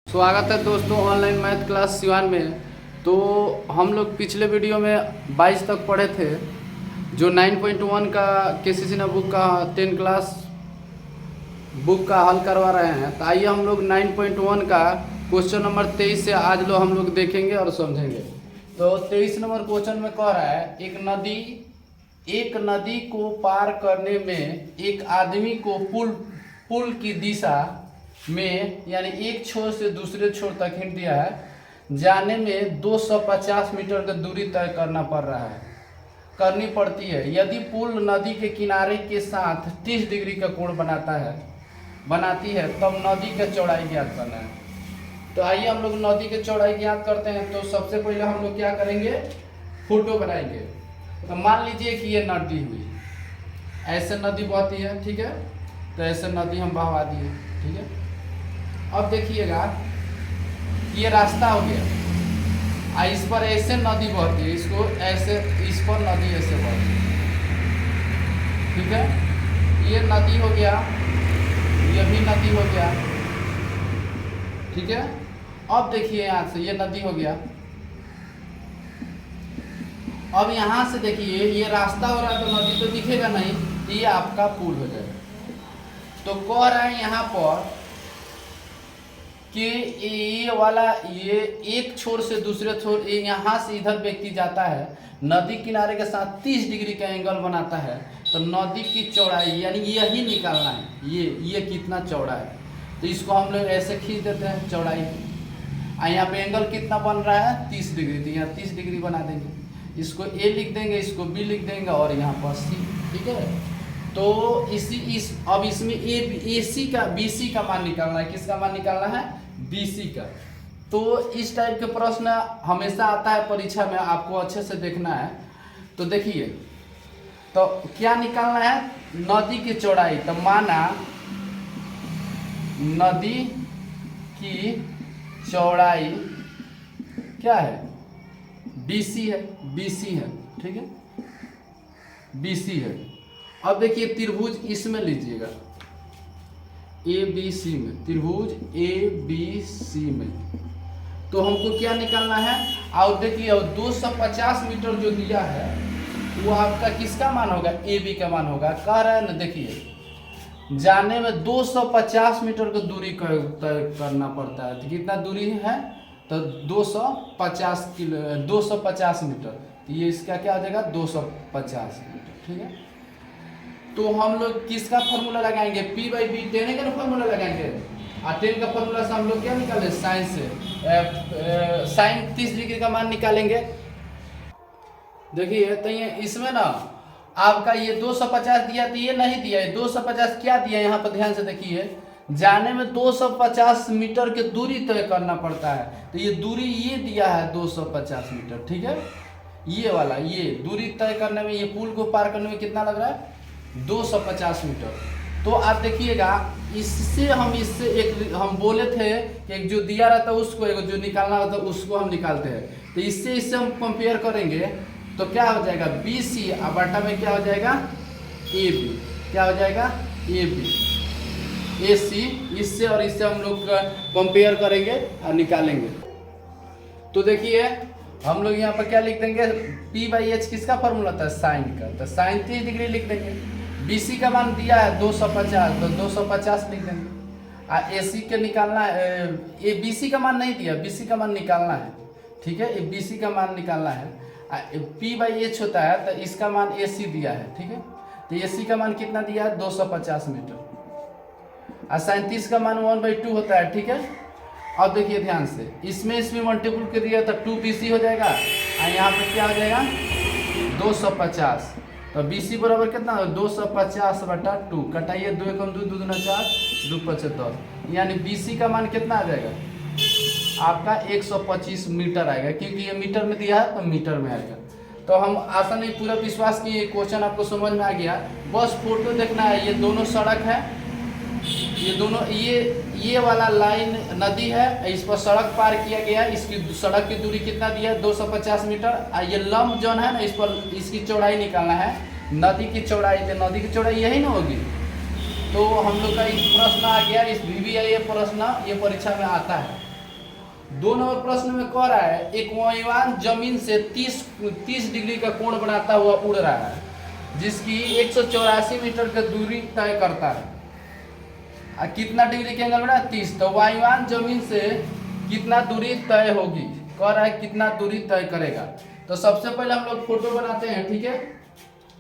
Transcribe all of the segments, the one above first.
स्वागत है दोस्तों ऑनलाइन मैथ क्लास सिवान में। तो हम लोग पिछले वीडियो में 22 तक पढ़े थे, जो 9.1 का केसीसी ना बुक का 10 क्लास बुक का हल करवा रहे हैं। तो आइए हम लोग 9.1 का क्वेश्चन नंबर 23 से आज लोग हम लोग देखेंगे और समझेंगे। तो 23 नंबर क्वेश्चन में कह रहा है, एक नदी को पार करने में एक आदमी को पुल की दिशा में यानी एक छोर से दूसरे छोर तक हिंट दिया है, जाने में 250 मीटर की दूरी तय करनी पड़ती है। यदि पुल नदी के किनारे के साथ 30 डिग्री का कोण बनाती है तब नदी का चौड़ाई ज्ञात करना है। तो आइए हम लोग नदी के चौड़ाई ज्ञात करते हैं। तो सबसे पहले हम लोग क्या करेंगे, फोटो बनाएंगे। तो मान लीजिए कि ये नदी हुई, ऐसे नदी बहती है, ठीक है। तो ऐसे नदी हम बहवा दिए, ठीक है। अब देखिएगा ये रास्ता हो गया, इस पर ऐसे नदी बहती है, इसको ऐसे, इस पर नदी ऐसे बहती है, ठीक है। ये नदी हो गया, ये भी नदी हो गया, ठीक है। अब देखिए यहाँ से ये नदी हो गया। अब यहाँ से देखिए ये रास्ता हो रहा है तो नदी तो दिखेगा नहीं, ये आपका पुल हो जाएगा। तो कह रहा है यहाँ पर कि ये वाला, ये एक छोर से दूसरे छोर, यहाँ से इधर व्यक्ति जाता है, नदी किनारे के साथ 30 डिग्री का एंगल बनाता है। तो नदी की चौड़ाई यानी यही निकालना है, ये कितना चौड़ा है। तो इसको हम लोग ऐसे खींच देते हैं चौड़ाई। यहाँ पे एंगल कितना बन रहा है, 30 डिग्री। तो यहाँ 30 डिग्री बना देंगे, इसको ए लिख देंगे, इसको बी लिख देंगे और यहाँ पर सी, ठीक है। तो अब इसमें AC का BC का मान निकालना है। किसका मान निकालना है, BC का। तो इस टाइप के प्रश्न हमेशा आता है परीक्षा में, आपको अच्छे से देखना है। तो देखिए, तो क्या निकालना है, नदी की चौड़ाई। तो माना नदी की चौड़ाई क्या है, BC है, ठीक है, BC है। अब देखिए त्रिभुज इसमें लीजिएगा, ABC में, त्रिभुज ABC में। तो हमको क्या निकालना है, और देखिए 250 मीटर जो दिया है वो आपका किसका मान होगा, AB का मान होगा। कह रहा है ना, देखिए जाने में 250 मीटर की दूरी तय करना पड़ता है। तो कितना दूरी है, तो 250 मीटर। तो ये इसका क्या हो जाएगा, 250 मीटर, ठीक है। तो हम लोग किसका फॉर्मूला लगाएंगे, P/B 10 का फॉर्मूला लगाएंगे। और 10 का फॉर्मूला से हम लोग क्या निकालें, साइन से, साइन 30 डिग्री का मान निकालेंगे। देखिए तो ये इसमें ना आपका ये 250 दिया, तो ये नहीं दिया है। 250 क्या दिया यहाँ पर ध्यान से देखिए, जाने में 250 मीटर की दूरी तय करना पड़ता है। तो ये दूरी ये दिया है 250 मीटर, ठीक है। ये वाला, ये दूरी तय करने में, ये पुल को पार करने में कितना लग रहा है, 250 मीटर। तो आप देखिएगा, इससे एक हम बोले थे कि एक जो दिया रहता है उसको, एक जो निकालना रहता है उसको हम निकालते हैं। तो इससे हम कंपेयर करेंगे तो क्या हो जाएगा, BC और बटा में क्या हो जाएगा, AB। क्या हो जाएगा, AB, AC। इससे और इससे हम लोग कंपेयर करेंगे और निकालेंगे। तो देखिए हम लोग यहाँ पर क्या लिख देंगे, P/H किसका फॉर्मूला था, साइन का। तो साइन 30 डिग्री लिख देंगे। BC का मान दिया है 250, तो 250 लिख देंगे। और AC के निकालना है, ये BC का मान नहीं दिया, BC का मान निकालना है, ठीक है। ये BC का मान निकालना है। P/H होता है, तो इसका मान AC दिया है, ठीक है। तो AC का मान कितना दिया है, 250 मीटर। और साइन 30 का मान 1/2 होता है, ठीक है। अब देखिए ध्यान से, इसमें मल्टीपल कर दिया तो 2BC हो जाएगा, और यहाँ पे क्या हो जाएगा, 250। तो BC बराबर कितना, 250/2। कटाइए, 2 × 2 = 4, 2 × 5 = 10। यानी BC का मान कितना आ जाएगा, आपका 125 मीटर आएगा, क्योंकि ये मीटर में दिया है तो मीटर में आएगा। तो हम आशा नहीं, पूरा विश्वास कि ये क्वेश्चन आपको समझ में आ गया। बस फोटो देखना है, ये दोनों सड़क है, ये दोनों, ये वाला लाइन नदी है, इस पर सड़क पार किया गया। इसकी सड़क की दूरी कितना दिया है, 250 मीटर। ये लंब जोन है ना, इस पर इसकी चौड़ाई निकालना है, नदी की चौड़ाई। तो नदी की चौड़ाई यही ना होगी। तो हम लोग का इस प्रश्न आ गया, इस VVIA प्रश्न ये परीक्षा में आता है। दो नंबर प्रश्न में कह रहा है एक वायुयान जमीन से 30 डिग्री का कोण बनाता हुआ उड़ रहा है जिसकी 184 मीटर की दूरी तय करता है। कितना डिग्री के एंगल बना 30। तो वायुयान जमीन से कितना दूरी तय होगी, कह रहा है कितना दूरी तय करेगा। तो सबसे पहले हम लोग फोटो बनाते हैं, ठीक है।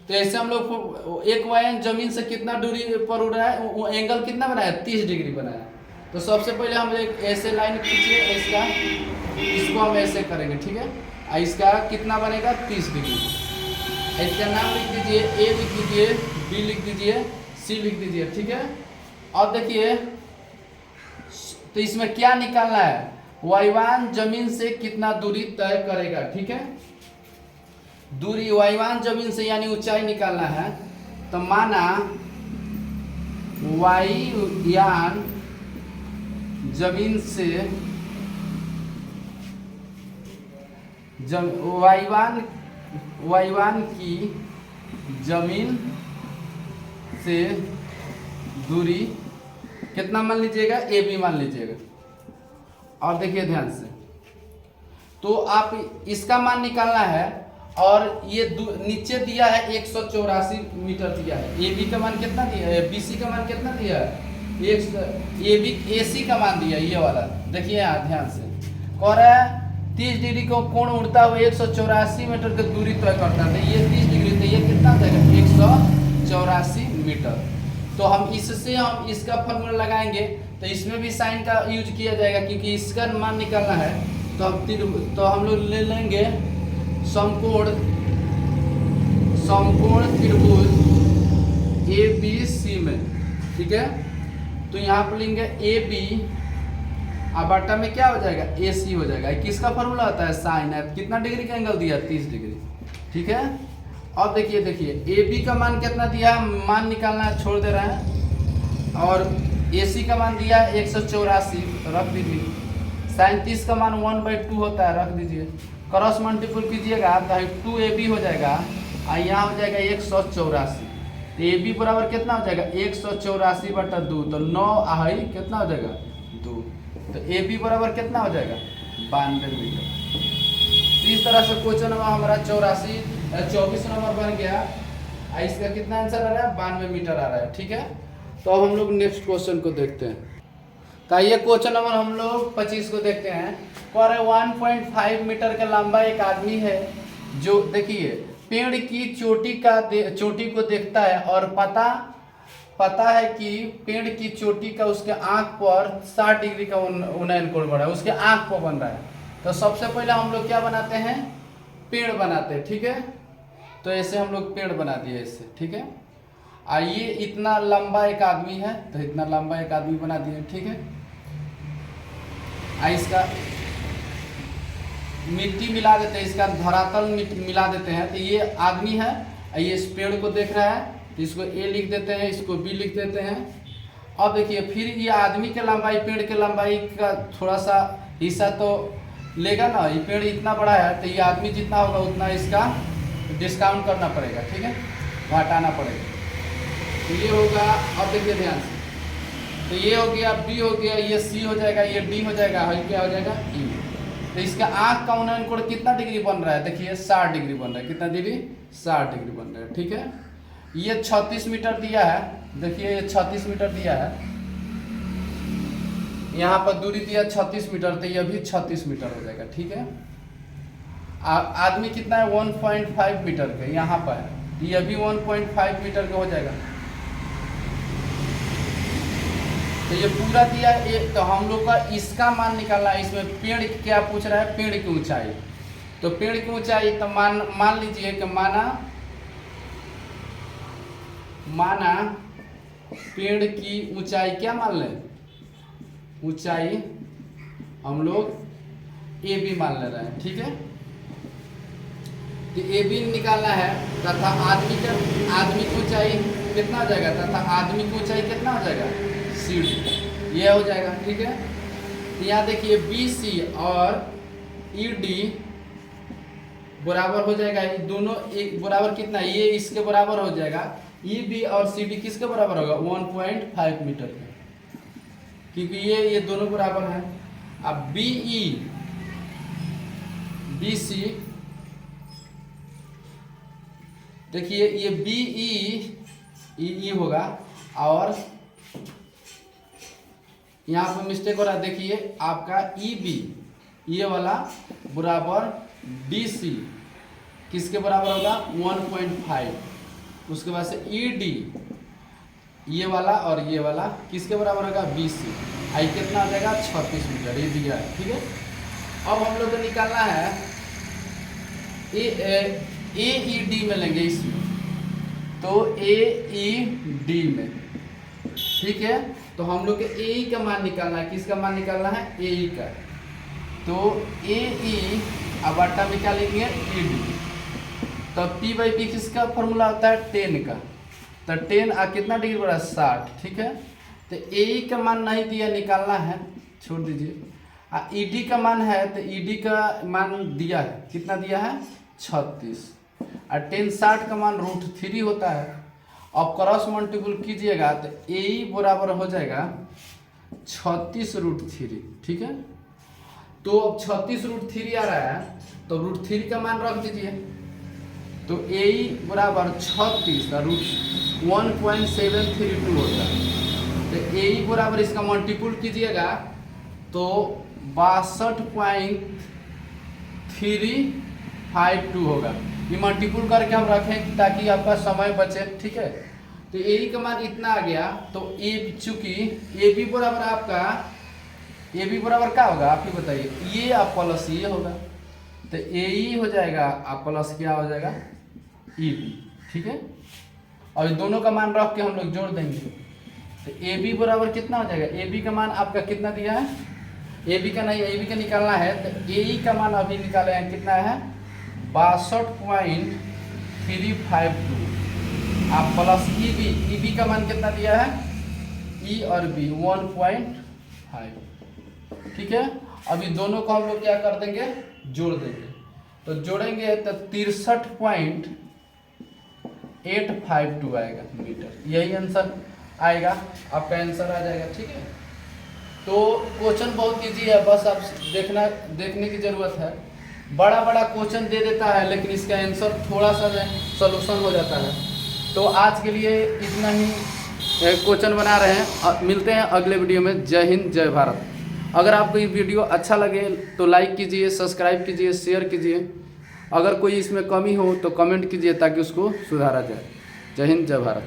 तो ऐसे हम लोग एक वायुयान जमीन से कितना दूरी पर उड़ रहा है, वो एंगल कितना बनाया 30 डिग्री बनाया। तो सबसे पहले हम एक ऐसे लाइन खींचिए इसका, इसको हम ऐसे करेंगे, ठीक है। इसका कितना बनेगा 30 डिग्री। इसका नाम लिख दीजिए, ए लिख दीजिए, बी लिख दीजिए, सी लिख दीजिए, ठीक है। और देखिए तो इसमें क्या निकालना है, वायुयान जमीन से कितना दूरी तय करेगा, ठीक है। दूरी वायुयान जमीन से यानी ऊंचाई निकालना है। तो माना वायुयान जमीन से वायुयान की जमीन से दूरी कितना मान लीजिएगा, ए बी मान लीजिएगा। और देखिए ध्यान से, तो आप इसका मान निकालना है और ये नीचे दिया है 184 मीटर दिया है। ए बी का मान कितना दिया है, बी सी का मान कितना दिया है, ए सी का मान दिया ये वाला। देखिए यहाँ ध्यान से कह रहा है 30 डिग्री को कोण उड़ता हुआ 184 मीटर की दूरी तय करता है। तो ये 30 डिग्री, तो ये कितना जाएगा 184 मीटर। तो हम इससे हम इसका फॉर्मूला लगाएंगे तो इसमें भी साइन का यूज किया जाएगा क्योंकि इसका मान निकालना है। तो हम लोग ले लेंगे समकोण त्रिभुज ए बी सी में, ठीक है। तो यहाँ पर लेंगे ए बी और बटा में क्या हो जाएगा ए सी हो जाएगा। किसका फॉर्मूला होता है साइन है। कितना डिग्री का एंगल दिया 30 डिग्री, ठीक है। अब देखिए ए बी का मान कितना दिया, मान निकालना है, छोड़ दे रहे हैं। और ए सी का मान दिया 184, रख दीजिए। साइन 30 का मान 1/2 होता है, रख दीजिए। क्रॉस मल्टीपल कीजिएगा तो 2ab हो जाएगा और यहाँ हो जाएगा 184। तो ए बी बराबर कितना हो जाएगा 184/2। तो 9 आई कितना हो जाएगा 2। तो ए बी बराबर कितना हो जाएगा 92 मीटर। तो इस तरह से क्वेश्चन नंबर हमारा 24 नंबर बन गया। इसका कितना आंसर आ रहा है 92 मीटर आ रहा है, ठीक है। तो अब हम लोग नेक्स्ट क्वेश्चन को देखते हैं। तो ये क्वेश्चन नंबर हम लोग 25 को देखते हैं। और 1.5 मीटर का लंबा एक आदमी है जो देखिए पेड़ की चोटी को देखता है और पता है कि पेड़ की चोटी का उसके आंख पर 60 डिग्री का उन्नयन कोण बन रहा है, उसके आंख पर बन रहा है। तो सबसे पहले हम लोग क्या बनाते हैं, पेड़ बनाते हैं, ठीक है। तो ऐसे हम लोग पेड़ बना दिए इससे, ठीक है। आइए इतना लंबा एक आदमी है तो इतना लंबा एक आदमी बना दिए, ठीक है। इसका मिट्टी मिला देते हैं, इसका धरातल मिला देते हैं। तो ये आदमी है, ये इस पेड़ को देख रहा है तो इसको ए लिख देते हैं, इसको बी लिख देते हैं। अब देखिए फिर ये आदमी के लंबाई, पेड़ के लंबाई का थोड़ा सा हिस्सा तो लेगा ना। ये पेड़ इतना बड़ा है तो ये आदमी जितना होगा उतना इसका डिस्काउंट करना पड़ेगा, ठीक है, घटाना पड़ेगा। तो ये होगा, अब देखिए ध्यान से, तो ये हो गया बी हो गया, ये सी हो जाएगा, ये डी हो जाएगा, और क्या हो जाएगा ई। तो इसका आंख का उन्नयन कोण कितना डिग्री बन रहा है, देखिए 60 डिग्री बन रहा है। कितना डिग्री 60 डिग्री बन रहा है, ठीक है। ये 36 मीटर दिया है, देखिए ये 36 मीटर दिया है, यहाँ पर दूरी दिया 36 मीटर, तो ये भी 36 मीटर हो जाएगा, ठीक है। आदमी कितना है 1.5 मीटर के, यहाँ पर है, ये भी 1.5 मीटर का हो जाएगा। तो ये पूरा दिया ये। तो हम लोग का इसका मान निकालना है। इसमें पेड़ क्या पूछ रहा है, पेड़ की ऊंचाई। तो पेड़ की ऊंचाई तो मान लीजिए कि माना पेड़ की ऊंचाई क्या मान लें, ऊंचाई हम लोग ए बी मान ले रहे हैं, ठीक है। तो ए बी निकालना है तथा आदमी की ऊंचाई कितना हो जाएगा, तथा आदमी की ऊंचाई कितना हो जाएगा सी डी, ये हो जाएगा, ठीक है। तो यहाँ देखिए बी सी और ई डी बराबर हो जाएगा, ये दोनों एक बराबर कितना, ये इसके बराबर हो जाएगा। ई बी और सी डी किसके बराबर होगा 1.5 मीटर के, क्योंकि ये दोनों बराबर है। अब BE BC, देखिए ये BE होगा और यहाँ पर मिस्टेक हो रहा है। देखिए आपका EB ये वाला बराबर BC किसके बराबर होगा 1.5। उसके बाद से ED ये वाला और ये वाला किसके बराबर होगा BC। आई कितना आ जाएगा 36 मीटर, ये दिया है। ठीक है, अब हम लोग को निकालना है AED में लेंगे इसमें, तो AED में, ठीक है। तो हम लोग के AE का मान निकालना है, किसका मान निकालना है AE का। तो AE अब आटा निकालेंगे ED, तो P/P किसका फॉर्मूला होता है 10 का, तो 10 कितना डिग्री बड़ा 60। ठीक है, तो AE का मान नहीं दिया, निकालना है, छोड़ दीजिए। ED का मान है, तो ED का मान दिया है, कितना दिया है 36, और 10 60 का मान √3 होता है। अब क्रॉस मल्टीपल कीजिएगा तो AE बराबर हो जाएगा 36√3। ठीक है, तो अब 36√3 आ रहा है, तो √3 का मान रख दीजिए, तो AE बराबर 36 1.732 होता है। तो AE बराबर इसका मल्टीपल कीजिएगा तो 62.352 होगा। ये मल्टीपल करके हम रखें ताकि आपका समय बचे। ठीक है, तो AE का मान इतना आ गया, तो चूंकि AB बराबर आपका AB बराबर क्या होगा आप ही बताइए, ये आप प्लस ये होगा, तो AE हो जाएगा आप प्लस क्या हो जाएगा EB। ठीक है, और दोनों का मान रख के हम लोग जोड़ देंगे, तो AB बराबर कितना हो जाएगा। AB का मान आपका कितना दिया है, AB का नहीं, AB का निकालना है, तो AE का मान अभी निकाले हैं, कितना है 62.352, आप प्लस EB का मान कितना दिया है E और B 1.5। ठीक है, अभी दोनों को हम लोग क्या कर देंगे जोड़ देंगे, तो जोड़ेंगे तो 63.852 आएगा मीटर, यही आंसर आएगा, आपका आंसर आ जाएगा। ठीक है, तो क्वेश्चन बहुत इजी है, बस आप देखने की जरूरत है। बड़ा बड़ा क्वेश्चन दे देता है, लेकिन इसका आंसर थोड़ा सा सॉल्यूशन हो जाता है। तो आज के लिए इतना ही क्वेश्चन बना रहे हैं, मिलते हैं अगले वीडियो में। जय हिंद, जय भारत। अगर आपको ये वीडियो अच्छा लगे तो लाइक कीजिए, सब्सक्राइब कीजिए, शेयर कीजिए। अगर कोई इसमें कमी हो तो कमेंट कीजिए ताकि उसको सुधारा जाए। जय हिंद, जय भारत।